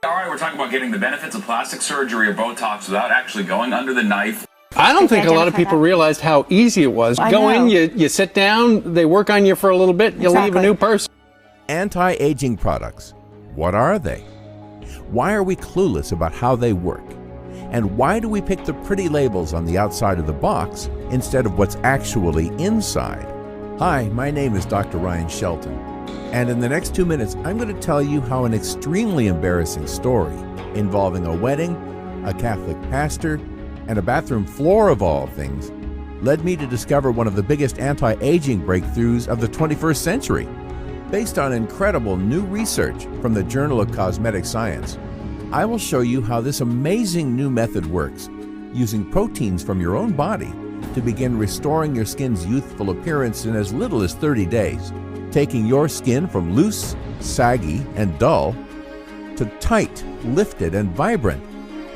All right, we're talking about getting the benefits of plastic surgery or Botox without actually going under the knife. I don't think a lot of people realized how easy it was. Go in, you sit down, they work on you for a little bit, you leave a new person. Anti-aging products. What are they? Why are we clueless about how they work? And why do we pick the pretty labels on the outside of the box instead of what's actually inside? Hi, my name is Dr. Ryan Shelton, and in the next 2 minutes, I'm going to tell you how an extremely embarrassing story involving a wedding, a Catholic pastor, and a bathroom floor of all things led me to discover one of the biggest anti-aging breakthroughs of the 21st century. Based on incredible new research from the Journal of Cosmetic Science, I will show you how this amazing new method works, using proteins from your own body to begin restoring your skin's youthful appearance in as little as 30 days, taking your skin from loose, saggy, and dull to tight, lifted, and vibrant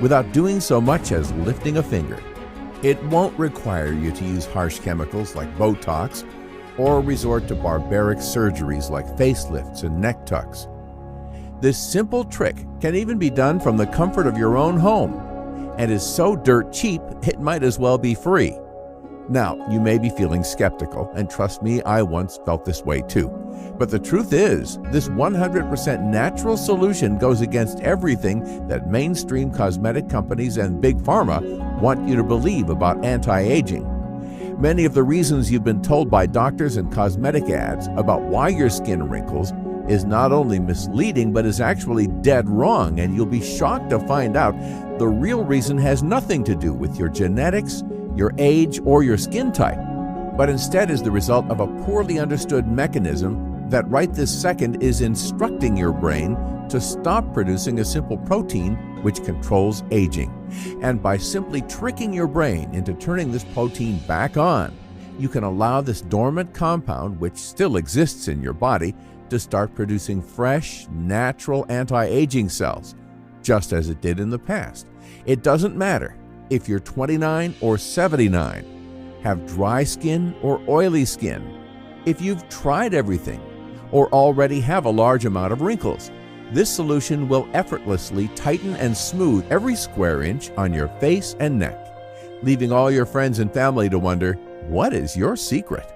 without doing so much as lifting a finger. It won't require you to use harsh chemicals like Botox or resort to barbaric surgeries like facelifts and neck tucks. This simple trick can even be done from the comfort of your own home and is so dirt cheap it might as well be free. Now, you may be feeling skeptical, and trust me, I once felt this way too. But the truth is, this 100% natural solution goes against everything that mainstream cosmetic companies and big pharma want you to believe about anti-aging. Many of the reasons you've been told by doctors and cosmetic ads about why your skin wrinkles is not only misleading, but is actually dead wrong, and you'll be shocked to find out the real reason has nothing to do with your genetics, your age, or your skin type, but instead is the result of a poorly understood mechanism that right this second is instructing your brain to stop producing a simple protein which controls aging. And by simply tricking your brain into turning this protein back on, you can allow this dormant compound, which still exists in your body, to start producing fresh, natural anti-aging cells, just as it did in the past. It doesn't matter if you're 29 or 79, have dry skin or oily skin, if you've tried everything, or already have a large amount of wrinkles. This solution will effortlessly tighten and smooth every square inch on your face and neck, leaving all your friends and family to wonder, what is your secret?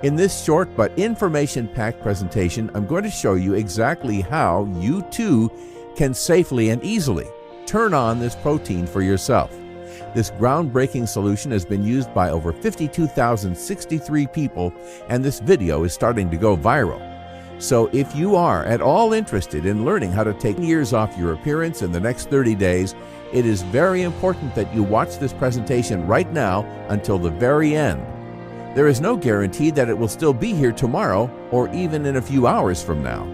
In this short but information-packed presentation, I'm going to show you exactly how you too can safely and easily turn on this protein for yourself. This groundbreaking solution has been used by over 52,063 people, and this video is starting to go viral. So if you are at all interested in learning how to take years off your appearance in the next 30 days, it is very important that you watch this presentation right now until the very end. There is no guarantee that it will still be here tomorrow or even in a few hours from now.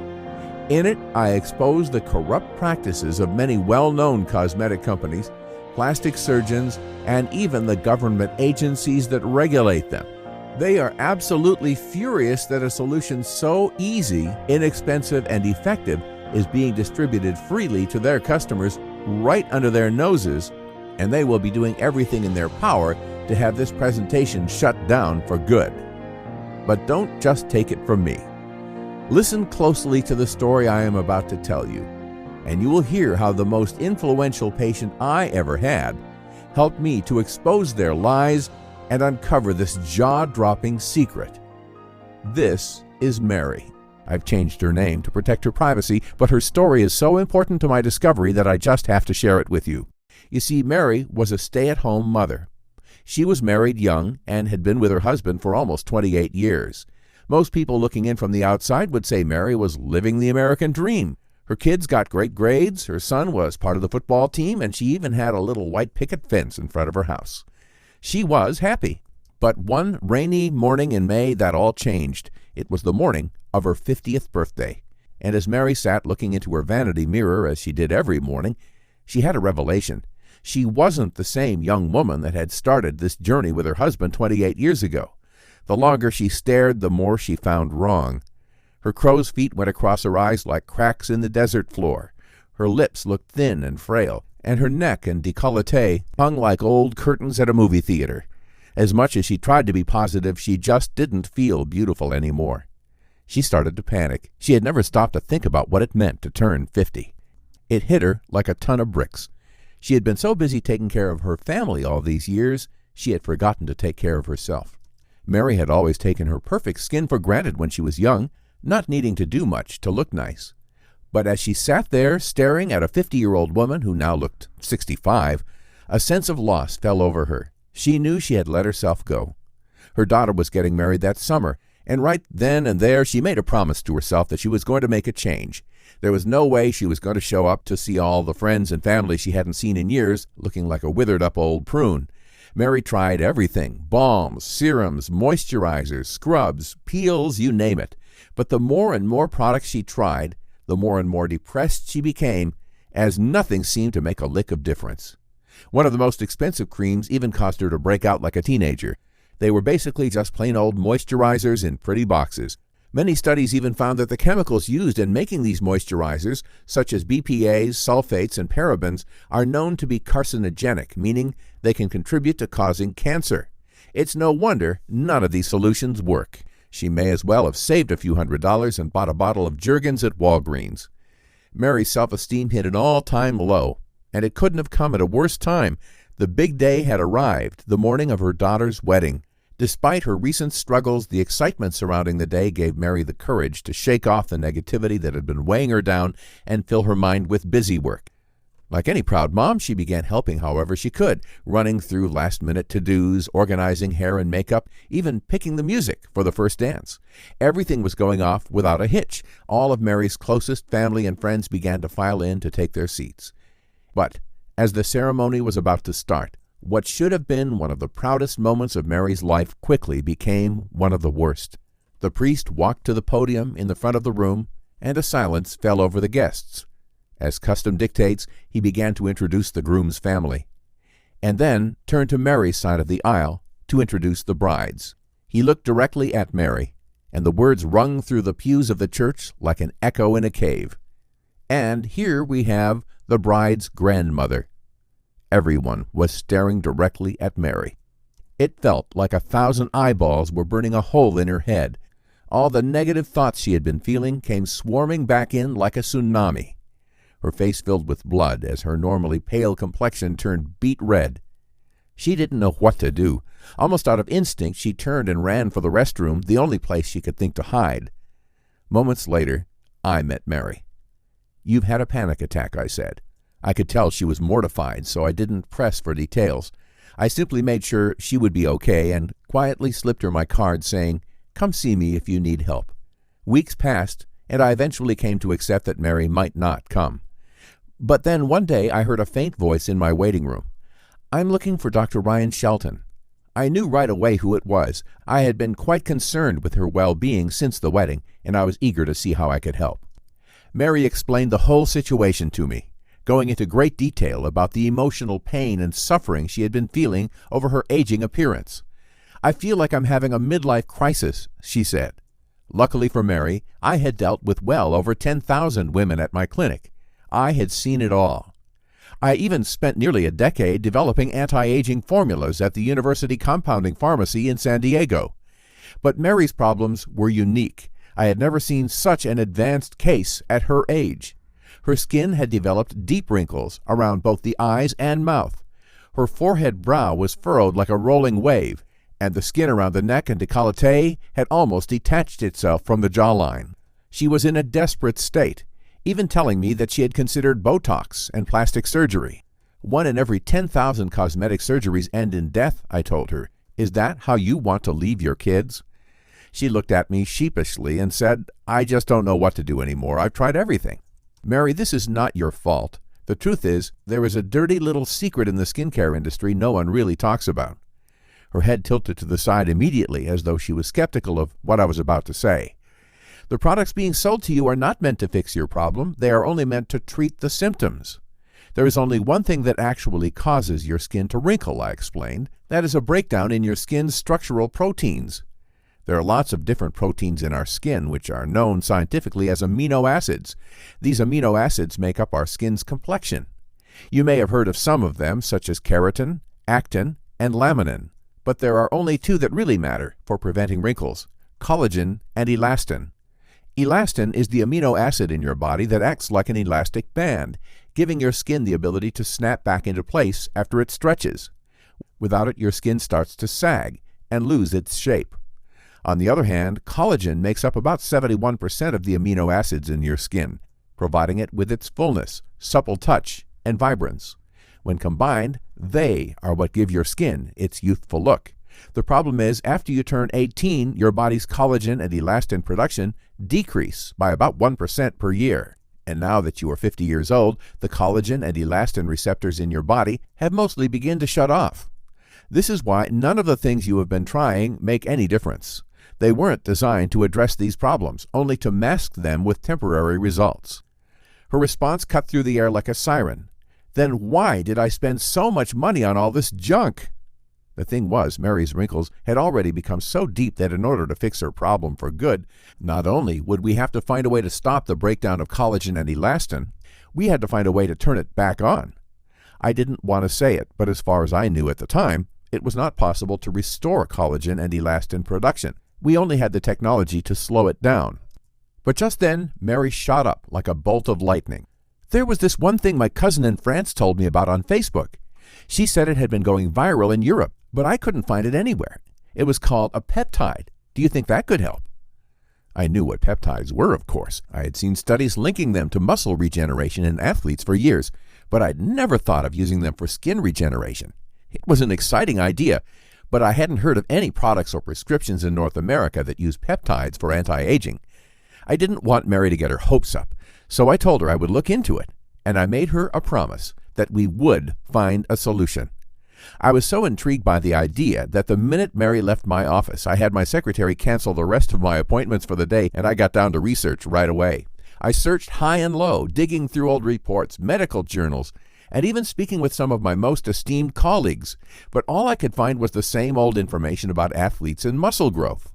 In it, I expose the corrupt practices of many well-known cosmetic companies, plastic surgeons, and even the government agencies that regulate them. They are absolutely furious that a solution so easy, inexpensive, and effective is being distributed freely to their customers right under their noses, and they will be doing everything in their power to have this presentation shut down for good. But don't just take it from me. Listen closely to the story I am about to tell you, and you will hear how the most influential patient I ever had helped me to expose their lies and uncover this jaw-dropping secret. This is Mary. I've changed her name to protect her privacy, but her story is so important to my discovery that I just have to share it with you. You see, Mary was a stay-at-home mother. She was married young and had been with her husband for almost 28 years. Most people looking in from the outside would say Mary was living the American dream. Her kids got great grades, her son was part of the football team, and she even had a little white picket fence in front of her house. She was happy. But one rainy morning in May, that all changed. It was the morning of her 50th birthday. And as Mary sat looking into her vanity mirror, as she did every morning, she had a revelation. She wasn't the same young woman that had started this journey with her husband 28 years ago. The longer she stared, the more she found wrong. Her crow's feet went across her eyes like cracks in the desert floor. Her lips looked thin and frail, and her neck and décolleté hung like old curtains at a movie theater. As much as she tried to be positive, she just didn't feel beautiful anymore. She started to panic. She had never stopped to think about what it meant to turn 50. It hit her like a ton of bricks. She had been so busy taking care of her family all these years, she had forgotten to take care of herself. Mary had always taken her perfect skin for granted when she was young, not needing to do much to look nice. But as she sat there staring at a 50-year-old woman who now looked 65, a sense of loss fell over her. She knew she had let herself go. Her daughter was getting married that summer, and right then and there she made a promise to herself that she was going to make a change. There was no way she was going to show up to see all the friends and family she hadn't seen in years looking like a withered-up old prune. Mary tried everything: balms, serums, moisturizers, scrubs, peels, you name it. But the more and more products she tried, the more and more depressed she became, as nothing seemed to make a lick of difference. One of the most expensive creams even caused her to break out like a teenager. They were basically just plain old moisturizers in pretty boxes. Many studies even found that the chemicals used in making these moisturizers, such as BPAs, sulfates, and parabens, are known to be carcinogenic, meaning they can contribute to causing cancer. It's no wonder none of these solutions work. She may as well have saved a few $100s and bought a bottle of Jergens at Walgreens. Mary's self-esteem hit an all-time low, and it couldn't have come at a worse time. The big day had arrived, the morning of her daughter's wedding. Despite her recent struggles, the excitement surrounding the day gave Mary the courage to shake off the negativity that had been weighing her down and fill her mind with busy work. Like any proud mom, she began helping however she could, running through last-minute to-dos, organizing hair and makeup, even picking the music for the first dance. Everything was going off without a hitch. All of Mary's closest family and friends began to file in to take their seats. But as the ceremony was about to start, what should have been one of the proudest moments of Mary's life quickly became one of the worst. The priest walked to the podium in the front of the room, and a silence fell over the guests. As custom dictates, he began to introduce the groom's family, and then turned to Mary's side of the aisle to introduce the brides. He looked directly at Mary, and the words rung through the pews of the church like an echo in a cave. And here we have the bride's grandmother. Everyone was staring directly at Mary. It felt like 1,000 eyeballs were burning a hole in her head. All the negative thoughts she had been feeling came swarming back in like a tsunami. Her face filled with blood as her normally pale complexion turned beet red. She didn't know what to do. Almost out of instinct, she turned and ran for the restroom, the only place she could think to hide. Moments later, I met Mary. "You've had a panic attack," I said. I could tell she was mortified, so I didn't press for details. I simply made sure she would be okay and quietly slipped her my card saying, "Come see me if you need help." Weeks passed, and I eventually came to accept that Mary might not come. But then one day I heard a faint voice in my waiting room. "I'm looking for Dr. Ryan Shelton." I knew right away who it was. I had been quite concerned with her well-being since the wedding, and I was eager to see how I could help. Mary explained the whole situation to me, going into great detail about the emotional pain and suffering she had been feeling over her aging appearance. "I feel like I'm having a midlife crisis," she said. Luckily for Mary, I had dealt with well over 10,000 women at my clinic. I had seen it all. I even spent nearly a decade developing anti-aging formulas at the University Compounding Pharmacy in San Diego. But Mary's problems were unique. I had never seen such an advanced case at her age. Her skin had developed deep wrinkles around both the eyes and mouth. Her forehead brow was furrowed like a rolling wave, and the skin around the neck and décolleté had almost detached itself from the jawline. She was in a desperate state, even telling me that she had considered Botox and plastic surgery. 1 in every 10,000 cosmetic surgeries end in death, I told her. Is that how you want to leave your kids? She looked at me sheepishly and said, "I just don't know what to do anymore. I've tried everything." "Mary, this is not your fault. The truth is, there is a dirty little secret in the skincare industry no one really talks about." Her head tilted to the side immediately, as though she was skeptical of what I was about to say. "The products being sold to you are not meant to fix your problem. They are only meant to treat the symptoms. There is only one thing that actually causes your skin to wrinkle," I explained. "That is a breakdown in your skin's structural proteins. There are lots of different proteins in our skin, which are known scientifically as amino acids. These amino acids make up our skin's complexion. You may have heard of some of them, such as keratin, actin, and laminin, but there are only 2 that really matter for preventing wrinkles: collagen and elastin. Elastin is the amino acid in your body that acts like an elastic band, giving your skin the ability to snap back into place after it stretches. Without it, your skin starts to sag and lose its shape. On the other hand, collagen makes up about 71% of the amino acids in your skin, providing it with its fullness, supple touch, and vibrance. When combined, they are what give your skin its youthful look. The problem is, after you turn 18, your body's collagen and elastin production decrease by about 1% per year. And now that you are 50 years old, the collagen and elastin receptors in your body have mostly begun to shut off. This is why none of the things you have been trying make any difference. They weren't designed to address these problems, only to mask them with temporary results. Her response cut through the air like a siren. Then why did I spend so much money on all this junk? The thing was, Mary's wrinkles had already become so deep that in order to fix her problem for good, not only would we have to find a way to stop the breakdown of collagen and elastin, we had to find a way to turn it back on. I didn't want to say it, but as far as I knew at the time, it was not possible to restore collagen and elastin production. We only had the technology to slow it down. But just then, Mary shot up like a bolt of lightning. There was this one thing my cousin in France told me about on Facebook. She said it had been going viral in Europe, but I couldn't find it anywhere. It was called a peptide. Do you think that could help? I knew what peptides were, of course. I had seen studies linking them to muscle regeneration in athletes for years, but I'd never thought of using them for skin regeneration. It was an exciting idea, but I hadn't heard of any products or prescriptions in North America that use peptides for anti-aging. I didn't want Mary to get her hopes up, so I told her I would look into it, and I made her a promise that we would find a solution. I was so intrigued by the idea that the minute Mary left my office, I had my secretary cancel the rest of my appointments for the day, and I got down to research right away. I searched high and low, digging through old reports, medical journals, and even speaking with some of my most esteemed colleagues, but all I could find was the same old information about athletes and muscle growth.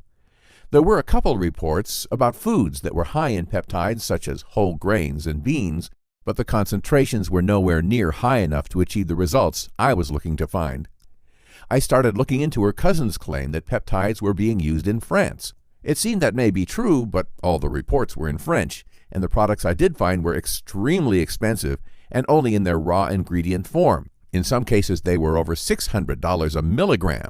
There were a couple reports about foods that were high in peptides, such as whole grains and beans, but the concentrations were nowhere near high enough to achieve the results I was looking to find. I started looking into her cousin's claim that peptides were being used in France. It seemed that may be true, but all the reports were in French, and the products I did find were extremely expensive and only in their raw ingredient form. In some cases, they were over $600 a milligram.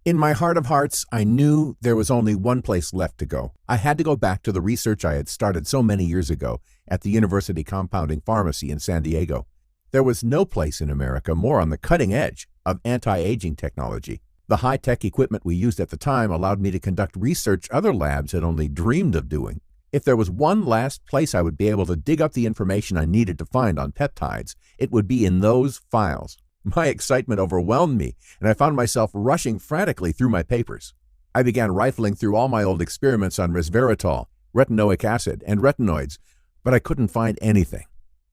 In my heart of hearts, I knew there was only one place left to go. I had to go back to the research I had started so many years ago at the University Compounding Pharmacy in San Diego. There was no place in America more on the cutting edge of anti-aging technology. The high-tech equipment we used at the time allowed me to conduct research other labs had only dreamed of doing. If there was one last place I would be able to dig up the information I needed to find on peptides, it would be in those files. My excitement overwhelmed me, and I found myself rushing frantically through my papers. I began rifling through all my old experiments on resveratrol, retinoic acid, and retinoids, but I couldn't find anything.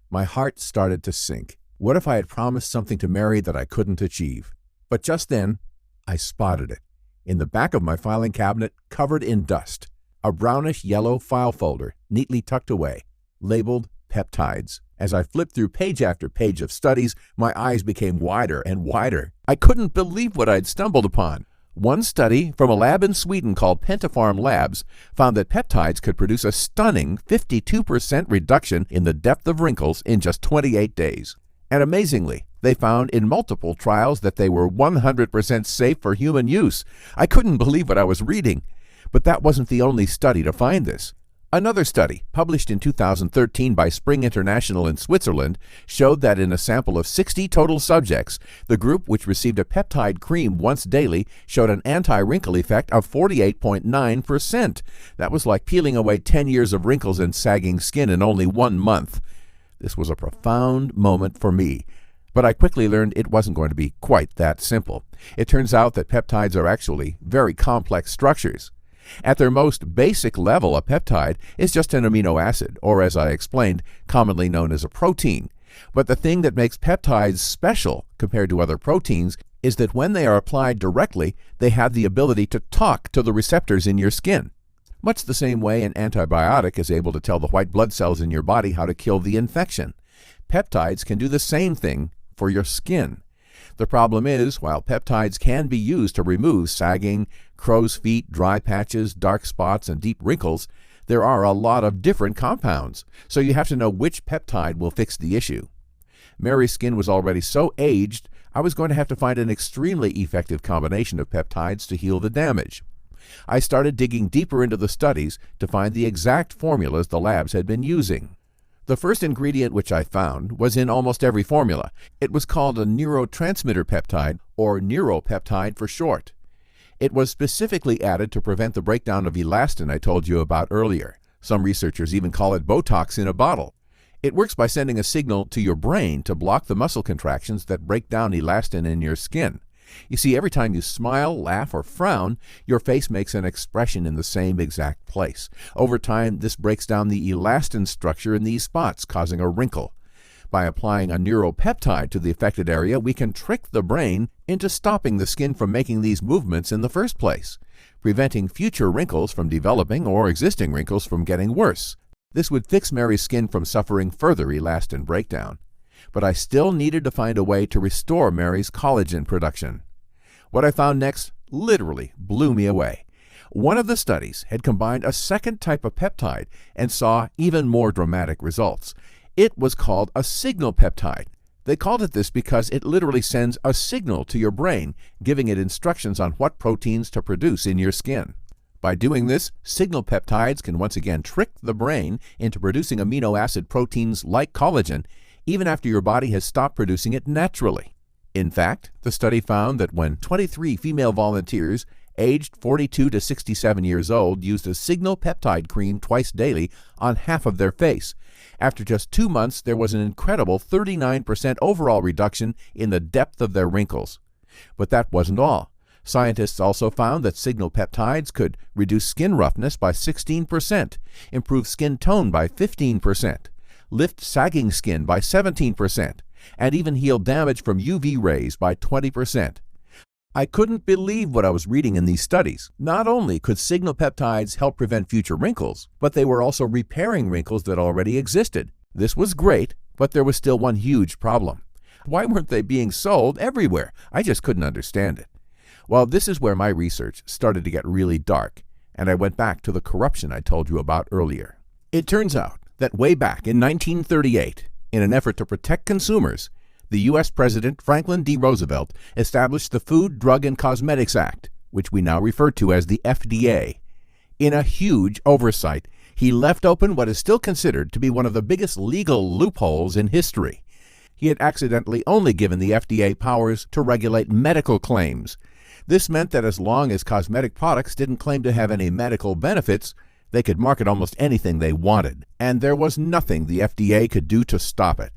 My heart started to sink. What if I had promised something to Mary that I couldn't achieve? But just then, I spotted it. In the back of my filing cabinet, covered in dust, a brownish-yellow file folder, neatly tucked away, labeled peptides. As I flipped through page after page of studies, my eyes became wider and wider. I couldn't believe what I'd stumbled upon. One study from a lab in Sweden called Pentafarm Labs found that peptides could produce a stunning 52% reduction in the depth of wrinkles in just 28 days. And amazingly, they found in multiple trials that they were 100% safe for human use. I couldn't believe what I was reading. But that wasn't the only study to find this. Another study, published in 2013 by Spring International in Switzerland, showed that in a sample of 60 total subjects, the group which received a peptide cream once daily showed an anti-wrinkle effect of 48.9%. That was like peeling away 10 years of wrinkles and sagging skin in only 1 month. This was a profound moment for me. But I quickly learned it wasn't going to be quite that simple. It turns out that peptides are actually very complex structures. At their most basic level, a peptide is just an amino acid, or as I explained, commonly known as a protein. But the thing that makes peptides special compared to other proteins is that when they are applied directly, they have the ability to talk to the receptors in your skin. Much the same way an antibiotic is able to tell the white blood cells in your body how to kill the infection. Peptides can do the same thing for your skin. The problem is, while peptides can be used to remove sagging, crow's feet, dry patches, dark spots, and deep wrinkles, There are a lot of different compounds, so you have to know which peptide will fix the issue. Mary's skin was already so aged, I was going to have to find an extremely effective combination of peptides to heal the damage. I started digging deeper into the studies to find the exact formulas the labs had been using. The first ingredient which I found was in almost every formula. It was called a neurotransmitter peptide, or neuropeptide for short. It was specifically added to prevent the breakdown of elastin I told you about earlier. Some researchers even call it Botox in a bottle. It works by sending a signal to your brain to block the muscle contractions that break down elastin in your skin. You see, every time you smile, laugh, or frown, your face makes an expression in the same exact place. Over time, this breaks down the elastin structure in these spots, causing a wrinkle. By applying a neuropeptide to the affected area, we can trick the brain into stopping the skin from making these movements in the first place, preventing future wrinkles from developing or existing wrinkles from getting worse. This would fix Mary's skin from suffering further elastin breakdown. But I still needed to find a way to restore Mary's collagen production. What I found next literally blew me away. One of the studies had combined a second type of peptide and saw even more dramatic results. It was called a signal peptide. They called it this because it literally sends a signal to your brain, giving it instructions on what proteins to produce in your skin. By doing this, signal peptides can once again trick the brain into producing amino acid proteins like collagen, even after your body has stopped producing it naturally. In fact, the study found that when 23 female volunteers aged 42 to 67 years old used a signal peptide cream twice daily on half of their face, after just 2 months there was an incredible 39% overall reduction in the depth of their wrinkles. But that wasn't all. Scientists also found that signal peptides could reduce skin roughness by 16%, improve skin tone by 15%, lift sagging skin by 17%, and even heal damage from UV rays by 20%. I couldn't believe what I was reading in these studies. Not only could signal peptides help prevent future wrinkles, but they were also repairing wrinkles that already existed. This was great, but there was still one huge problem. Why weren't they being sold everywhere? I just couldn't understand it. Well, this is where my research started to get really dark, and I went back to the corruption I told you about earlier. It turns out that way back in 1938, in an effort to protect consumers, the U.S. President Franklin D. Roosevelt established the Food, Drug, and Cosmetics Act, which we now refer to as the FDA. In a huge oversight, he left open what is still considered to be one of the biggest legal loopholes in history. He had accidentally only given the FDA powers to regulate medical claims. This meant that as long as cosmetic products didn't claim to have any medical benefits, they could market almost anything they wanted, and there was nothing the FDA could do to stop it.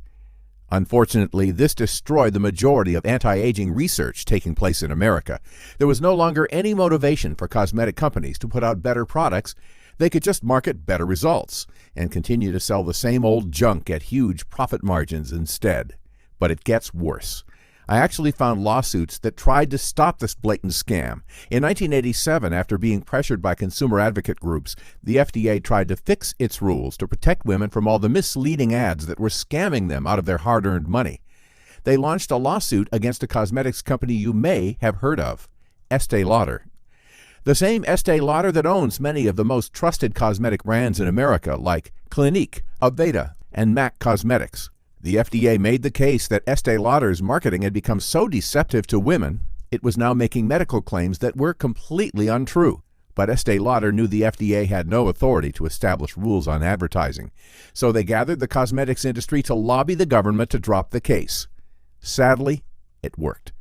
Unfortunately, this destroyed the majority of anti-aging research taking place in America. There was no longer any motivation for cosmetic companies to put out better products. They could just market better results and continue to sell the same old junk at huge profit margins instead. But it gets worse. I actually found lawsuits that tried to stop this blatant scam. In 1987, after being pressured by consumer advocate groups, the FDA tried to fix its rules to protect women from all the misleading ads that were scamming them out of their hard-earned money. They launched a lawsuit against a cosmetics company you may have heard of, Estee Lauder. The same Estee Lauder that owns many of the most trusted cosmetic brands in America, like Clinique, Aveda, and MAC Cosmetics. The FDA made the case that Estee Lauder's marketing had become so deceptive to women, it was now making medical claims that were completely untrue. But Estee Lauder knew the FDA had no authority to establish rules on advertising, so they gathered the cosmetics industry to lobby the government to drop the case. Sadly, it worked.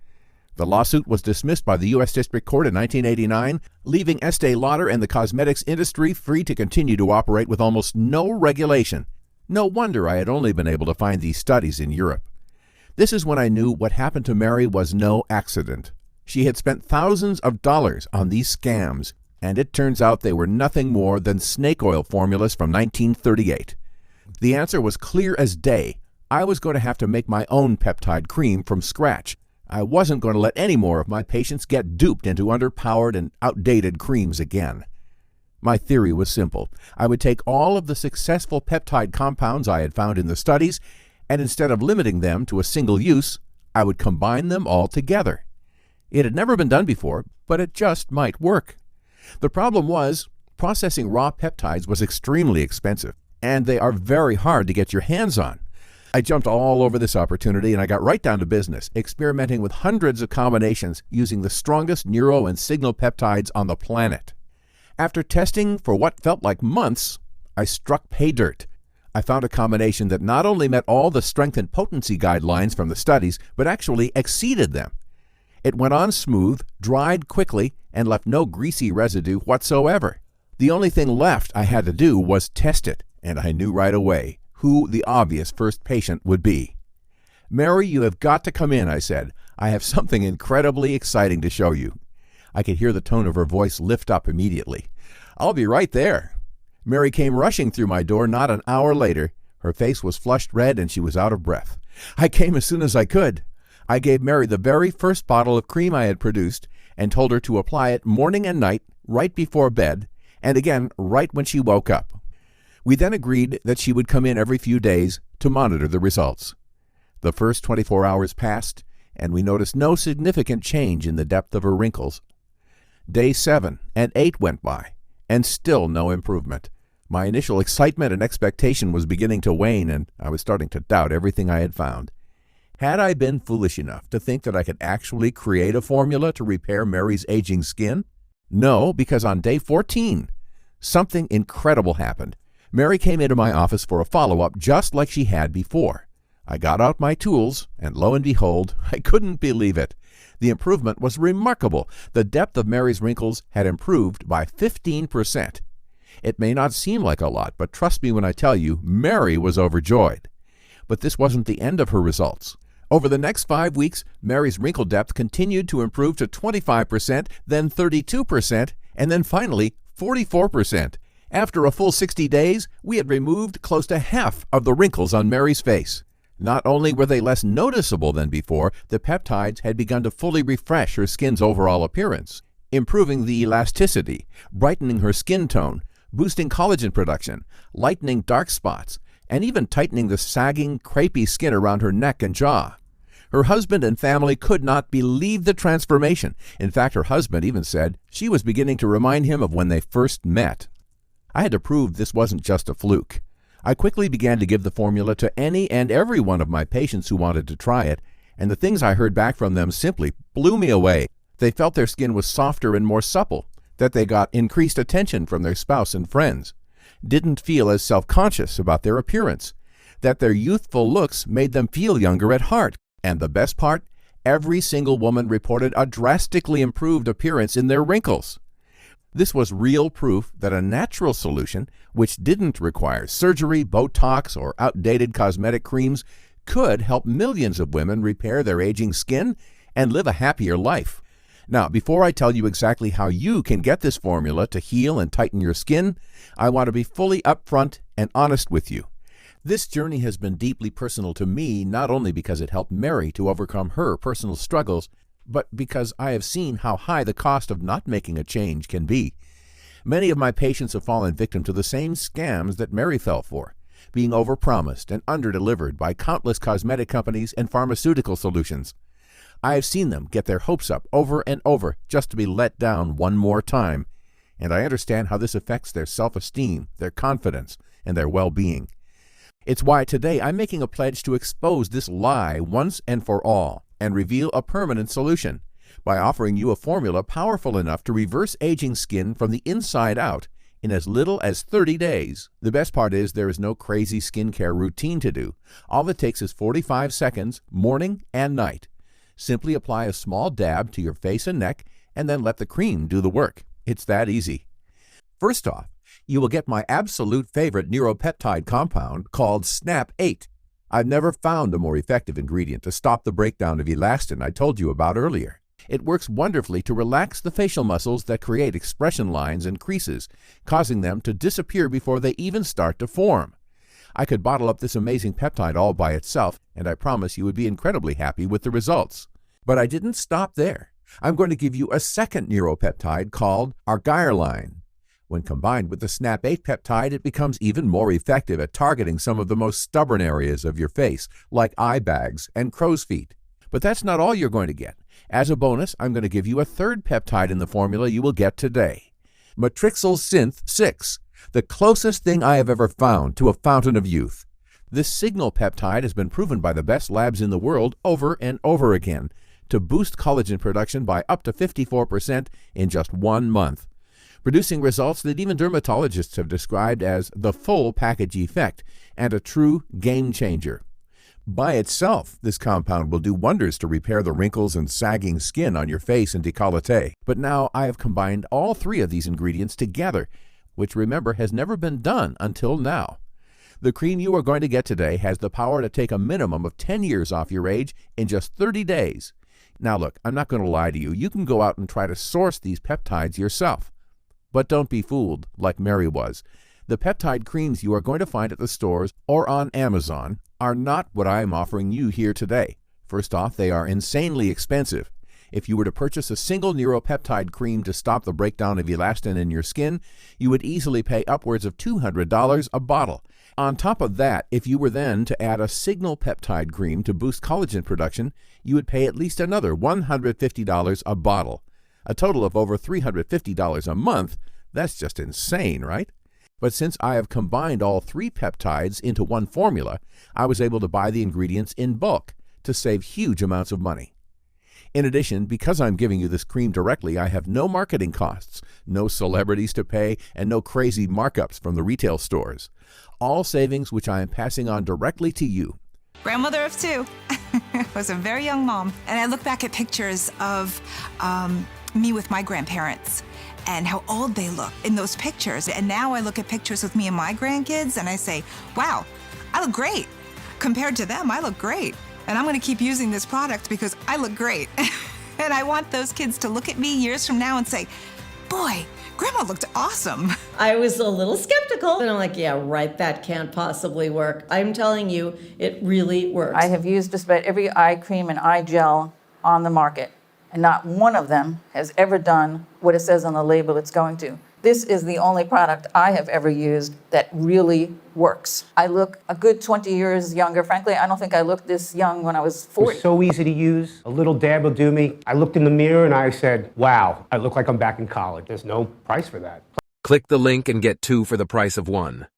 The lawsuit was dismissed by the U.S. District Court in 1989, leaving Estee Lauder and the cosmetics industry free to continue to operate with almost no regulation. No wonder I had only been able to find these studies in Europe. This is when I knew what happened to Mary was no accident. She had spent thousands of dollars on these scams, and it turns out they were nothing more than snake oil formulas from 1938. The answer was clear as day. I was going to have to make my own peptide cream from scratch. I wasn't going to let any more of my patients get duped into underpowered and outdated creams again. My theory was simple. I would take all of the successful peptide compounds I had found in the studies, and instead of limiting them to a single use, I would combine them all together. It had never been done before, but it just might work. The problem was, Processing raw peptides was extremely expensive, and they are very hard to get your hands on. I jumped all over this opportunity, and I got right down to business, experimenting with hundreds of combinations using the strongest neuro and signal peptides on the planet. After testing for what felt like months, I struck pay dirt. I found a combination that not only met all the strength and potency guidelines from the studies, but actually exceeded them. It went on smooth, dried quickly, and left no greasy residue whatsoever. The only thing left I had to do was test it, and I knew right away who the obvious first patient would be. "Mary, you have got to come in," I said. "I have something incredibly exciting to show you." I could hear the tone of her voice lift up immediately. "I'll be right there." Mary came rushing through my door not an hour later. Her face was flushed red and she was out of breath. I came as soon as I could. I gave Mary the very first bottle of cream I had produced and told her to apply it morning and night, right before bed, and again right when she woke up. We then agreed that she would come in every few days to monitor the results. The first 24 hours passed, and we noticed no significant change in the depth of her wrinkles. Day 7 and 8 went by, and still no improvement. My initial excitement and expectation was beginning to wane, and I was starting to doubt everything I had found. Had I been foolish enough to think that I could actually create a formula to repair Mary's aging skin? No, because on day 14, something incredible happened. Mary came into my office for a follow-up just like she had before. I got out my tools, and lo and behold, I couldn't believe it. The improvement was remarkable. The depth of Mary's wrinkles had improved by 15%. It may not seem like a lot, but trust me when I tell you, Mary was overjoyed. But this wasn't the end of her results. Over the next 5 weeks, Mary's wrinkle depth continued to improve to 25%, then 32%, and then finally 44%. After a full 60 days, we had removed close to half of the wrinkles on Mary's face. Not only were they less noticeable than before, the peptides had begun to fully refresh her skin's overall appearance, improving the elasticity, brightening her skin tone, boosting collagen production, lightening dark spots, and even tightening the sagging, crepey skin around her neck and jaw. Her husband and family could not believe the transformation. In fact, her husband even said she was beginning to remind him of when they first met. I had to prove this wasn't just a fluke. I quickly began to give the formula to any and every one of my patients who wanted to try it, and the things I heard back from them simply blew me away. They felt their skin was softer and more supple, that they got increased attention from their spouse and friends, didn't feel as self-conscious about their appearance, that their youthful looks made them feel younger at heart, and the best part, every single woman reported a drastically improved appearance in their wrinkles. This was real proof that a natural solution, which didn't require surgery, Botox, or outdated cosmetic creams, could help millions of women repair their aging skin and live a happier life. Now, before I tell you exactly how you can get this formula to heal and tighten your skin, I want to be fully upfront and honest with you. This journey has been deeply personal to me, not only because it helped Mary to overcome her personal struggles, but because I have seen how high the cost of not making a change can be. Many of my patients have fallen victim to the same scams that Mary fell for, being overpromised and underdelivered by countless cosmetic companies and pharmaceutical solutions. I have seen them get their hopes up over and over just to be let down one more time, and I understand how this affects their self-esteem, their confidence, and their well-being. It's why today I'm making a pledge to expose this lie once and for all and reveal a permanent solution by offering you a formula powerful enough to reverse aging skin from the inside out in as little as 30 days. The best part is there is no crazy skincare routine to do. All it takes is 45 seconds, morning and night. Simply apply a small dab to your face and neck and then let the cream do the work. It's that easy. First off, you will get my absolute favorite neuropeptide compound called SNAP-8. I've never found a more effective ingredient to stop the breakdown of elastin I told you about earlier. It works wonderfully to relax the facial muscles that create expression lines and creases, causing them to disappear before they even start to form. I could bottle up this amazing peptide all by itself, and I promise you would be incredibly happy with the results. But I didn't stop there. I'm going to give you a second neuropeptide called argireline. When combined with the SNAP-8 peptide, it becomes even more effective at targeting some of the most stubborn areas of your face, like eye bags and crow's feet. But that's not all you're going to get. As a bonus, I'm going to give you a third peptide in the formula you will get today. Matrixyl Synth 6, the closest thing I have ever found to a fountain of youth. This signal peptide has been proven by the best labs in the world over and over again to boost collagen production by up to 54% in just 1 month, producing results that even dermatologists have described as the full package effect and a true game changer. By itself, this compound will do wonders to repair the wrinkles and sagging skin on your face and décolleté. But now I have combined all 3 of these ingredients together, which remember has never been done until now. The cream you are going to get today has the power to take a minimum of 10 years off your age in just 30 days. Now look, I'm not going to lie to you. You can go out and try to source these peptides yourself. But don't be fooled like Mary was. The peptide creams you are going to find at the stores or on Amazon are not what I am offering you here today. First off, they are insanely expensive. If you were to purchase a single neuropeptide cream to stop the breakdown of elastin in your skin, you would easily pay upwards of $200 a bottle. On top of that, if you were then to add a signal peptide cream to boost collagen production, you would pay at least another $150 a bottle. A total of over $350 a month. That's just insane, right? But since I have combined all 3 peptides into one formula, I was able to buy the ingredients in bulk to save huge amounts of money. In addition, because I'm giving you this cream directly, I have no marketing costs, no celebrities to pay, and no crazy markups from the retail stores. All savings which I am passing on directly to you. Grandmother of 2. I was a very young mom. And I look back at pictures of me with my grandparents and how old they look in those pictures. And now I look at pictures with me and my grandkids and I say, wow, I look great. Compared to them, I look great. And I'm gonna keep using this product because I look great. And I want those kids to look at me years from now and say, boy, Grandma looked awesome. I was a little skeptical, and I'm like, yeah, right, that can't possibly work. I'm telling you, it really works. I have used just about every eye cream and eye gel on the market, and not one of them has ever done what it says on the label it's going to. This is the only product I have ever used that really works. I look a good 20 years younger. Frankly, I don't think I looked this young when I was 40. It's so easy to use. A little dab will do me. I looked in the mirror and I said, wow, I look like I'm back in college. There's no price for that. Click the link and get 2 for the price of 1.